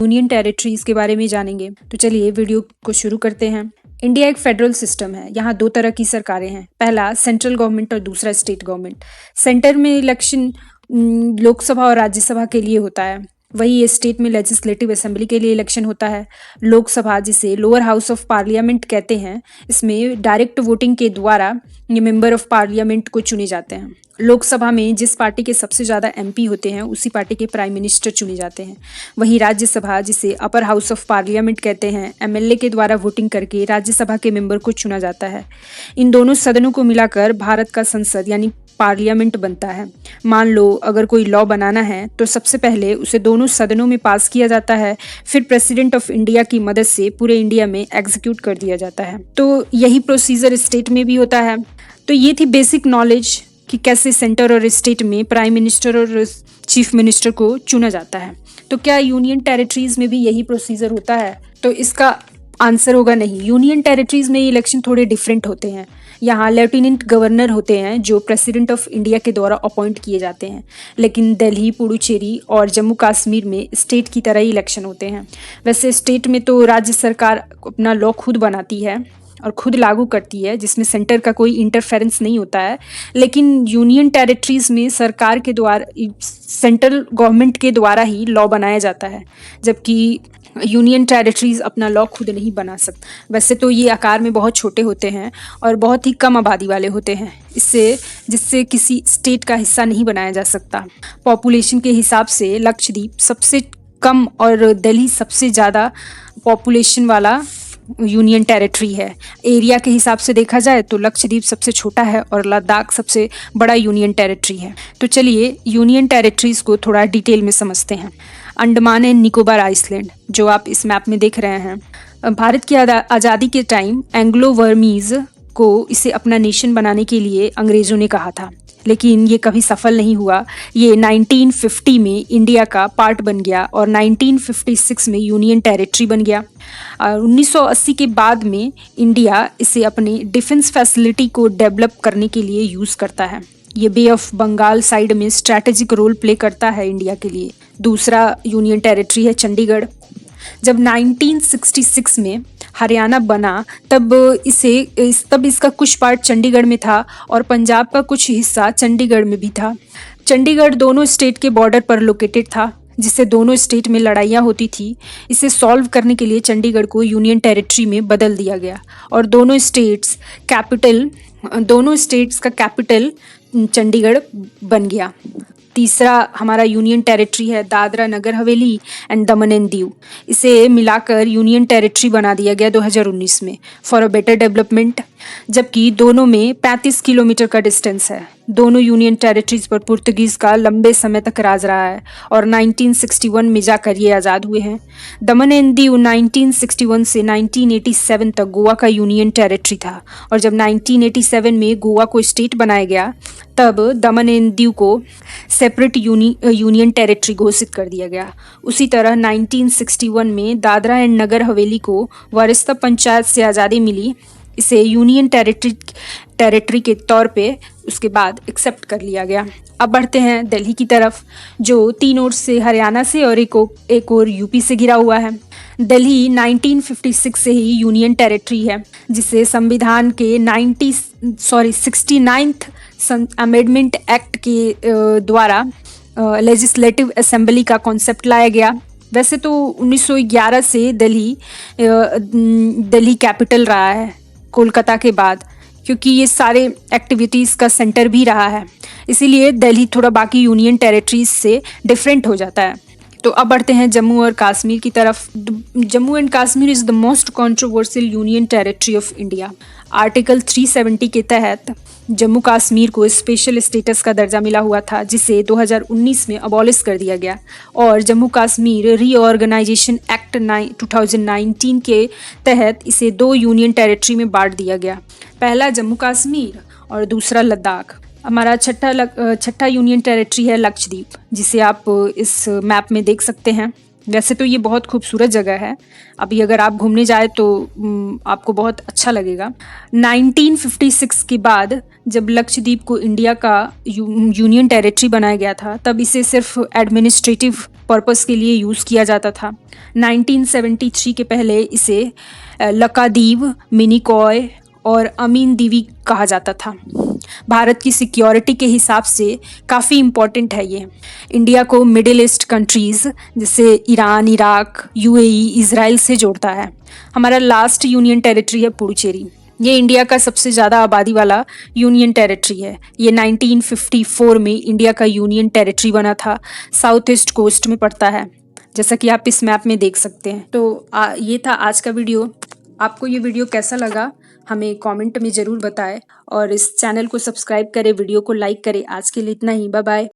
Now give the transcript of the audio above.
Union territories के बारे में जानेंगे। तो चलिए वीडियो को शुरू करते हैं। इंडिया एक फेडरल सिस्टम है। यहाँ दो तरह की सरकारें हैं, पहला सेंट्रल गवर्नमेंट और दूसरा स्टेट गवर्नमेंट। सेंटर में इलेक्शन लोकसभा और राज्यसभा के लिए होता है, वही स्टेट में लेजिस्लेटिव असेंबली के लिए इलेक्शन होता है। लोकसभा, जिसे लोअर हाउस ऑफ पार्लियामेंट कहते हैं, इसमें डायरेक्ट वोटिंग के द्वारा ये मेंबर ऑफ पार्लियामेंट को चुने जाते हैं। लोकसभा में जिस पार्टी के सबसे ज़्यादा एमपी होते हैं उसी पार्टी के प्राइम मिनिस्टर चुने जाते हैं। वहीं राज्यसभा, जिसे अपर हाउस ऑफ पार्लियामेंट कहते हैं, एमएलए के द्वारा वोटिंग करके राज्यसभा के मेंबर को चुना जाता है। इन दोनों सदनों को मिलाकर भारत का संसद यानी पार्लियामेंट बनता है। मान लो अगर कोई लॉ बनाना है तो सबसे पहले उसे दोनों सदनों में पास किया जाता है, फिर प्रेसिडेंट ऑफ इंडिया की मदद से पूरे इंडिया में एग्जीक्यूट कर दिया जाता है। तो यही प्रोसीजर स्टेट में भी होता है। तो ये थी बेसिक नॉलेज कि कैसे सेंटर और स्टेट में प्राइम मिनिस्टर और चीफ मिनिस्टर को चुना जाता है। तो क्या यूनियन टेरिटरीज में भी यही प्रोसीजर होता है? तो इसका आंसर होगा नहीं। यूनियन टेरिटरीज में इलेक्शन थोड़े डिफरेंट होते हैं। यहाँ लेफ्टिनेंट गवर्नर होते हैं जो प्रेसिडेंट ऑफ इंडिया के द्वारा अपॉइंट किए जाते हैं, लेकिन दिल्ली, पुडुचेरी और जम्मू कश्मीर में स्टेट की तरह ही इलेक्शन होते हैं। वैसे स्टेट में तो राज्य सरकार अपना लॉ खुद बनाती है और खुद लागू करती है, जिसमें सेंटर का कोई इंटरफेरेंस नहीं होता है। लेकिन यूनियन टेरिटरीज में सरकार के द्वारा, सेंट्रल गवर्नमेंट के द्वारा ही लॉ बनाया जाता है, जबकि यूनियन टेरिटरीज अपना लॉ खुद नहीं बना सकते। वैसे तो ये आकार में बहुत छोटे होते हैं और बहुत ही कम आबादी वाले होते हैं, जिससे किसी स्टेट का हिस्सा नहीं बनाया जा सकता। पॉपुलेशन के हिसाब से लक्षद्वीप सबसे कम और दिल्ली सबसे ज़्यादा पॉपुलेशन वाला यूनियन टेरिटरी है। एरिया के हिसाब से देखा जाए तो लक्षद्वीप सबसे छोटा है और लद्दाख सबसे बड़ा यूनियन टेरिटरी है। तो चलिए यूनियन टेरिटरीज को थोड़ा डिटेल में समझते हैं। अंडमान एंड निकोबार आइसलैंड, जो आप इस मैप में देख रहे हैं, भारत की आज़ादी के टाइम एंग्लो वर्मीज को इसे अपना नेशन बनाने के लिए अंग्रेज़ों ने कहा था, लेकिन ये कभी सफल नहीं हुआ। ये 1950 में इंडिया का पार्ट बन गया और 1956 में यूनियन टेरिटरी बन गया। 1980 के बाद में इंडिया इसे अपने डिफेंस फैसिलिटी को डेवलप करने के लिए यूज़ करता है। ये बे ऑफ बंगाल साइड में स्ट्रैटेजिक रोल प्ले करता है इंडिया के लिए। दूसरा यूनियन टेरिटरी है चंडीगढ़। जब 1966 में हरियाणा बना तब इसका कुछ पार्ट चंडीगढ़ में था और पंजाब का कुछ हिस्सा चंडीगढ़ में भी था। चंडीगढ़ दोनों स्टेट के बॉर्डर पर लोकेटेड था, जिससे दोनों स्टेट में लड़ाइयाँ होती थी। इसे सॉल्व करने के लिए चंडीगढ़ को यूनियन टेरिटरी में बदल दिया गया और दोनों स्टेट्स का कैपिटल चंडीगढ़ बन गया। तीसरा हमारा यूनियन टेरिटरी है Dadra Nagar Haveli and Daman and Diu. इसे मिलाकर यूनियन टेरिटरी बना दिया गया 2019 में फॉर अ बेटर डेवलपमेंट, जबकि दोनों में 35 किलोमीटर का डिस्टेंस है। दोनों यूनियन टेरिटरीज पर पुर्तगीज का लंबे समय तक राज रहा है और 1961 में जाकर ये आज़ाद हुए हैं। दमन एंड दीव 1961 से 1987 तक गोवा का यूनियन टेरिटरी था और जब 1987 में गोवा को स्टेट बनाया गया तब दमन एंड दीव को सेपरेट यूनियन टेरिटरी घोषित कर दिया गया। उसी तरह 1961 में दादरा एंड नगर हवेली को वारिस्ता पंचायत से आज़ादी मिली। इसे यूनियन टेरिटरी के तौर पे उसके बाद एक्सेप्ट कर लिया गया। अब बढ़ते हैं दिल्ली की तरफ, जो तीन ओर से हरियाणा से और एक और यूपी से घिरा हुआ है। दिल्ली 1956 से ही यूनियन टेरिटरी है, जिसे संविधान के 69th अमेंडमेंट एक्ट के द्वारा लेजिस्लेटिव असेंबली का कॉन्सेप्ट लाया गया। वैसे तो 1911 से दिल्ली कैपिटल रहा है कोलकाता के बाद, क्योंकि ये सारे एक्टिविटीज़ का सेंटर भी रहा है, इसीलिए दिल्ली थोड़ा बाकी यूनियन टेरिटरीज से डिफरेंट हो जाता है। तो अब बढ़ते हैं जम्मू और कश्मीर की तरफ। Jammu and Kashmir is the most controversial union territory of India. Article 370 के तहत जम्मू कश्मीर को स्पेशल स्टेटस का दर्जा मिला हुआ था, जिसे 2019 में अबॉलिश कर दिया गया और जम्मू कश्मीर रीऑर्गेनाइजेशन एक्ट 2019 के तहत इसे 2 यूनियन टेरिटरी में बांट दिया गया, पहला जम्मू कश्मीर और दूसरा लद्दाख। हमारा छठा यूनियन टेरिटरी है लक्षद्वीप, जिसे आप इस मैप में देख सकते हैं। वैसे तो ये बहुत खूबसूरत जगह है, अभी अगर आप घूमने जाए तो आपको बहुत अच्छा लगेगा। 1956 के बाद जब लक्षद्वीप को इंडिया का यूनियन टेरिटरी बनाया गया था, तब इसे सिर्फ एडमिनिस्ट्रेटिव पर्पस के लिए यूज़ किया जाता था। 1973 के पहले इसे लक्षद्वीप, मिनिकॉय और अमीन दीवी कहा जाता था। भारत की सिक्योरिटी के हिसाब से काफ़ी इम्पोर्टेंट है ये। इंडिया को मिडिल ईस्ट कंट्रीज़ जैसे ईरान, इराक, यूएई, इज़राइल से जोड़ता है। हमारा लास्ट यूनियन टेरिटरी है पुडुचेरी। ये इंडिया का सबसे ज़्यादा आबादी वाला यूनियन टेरिटरी है। ये 1954 में इंडिया का यूनियन टेरिटरी बना था। साउथ ईस्ट कोस्ट में पड़ता है, जैसा कि आप इस मैप में देख सकते हैं। तो ये था आज का वीडियो। आपको ये वीडियो कैसा लगा हमें कमेंट में ज़रूर बताएं और इस चैनल को सब्सक्राइब करें, वीडियो को लाइक करें। आज के लिए इतना ही, बाय बाय।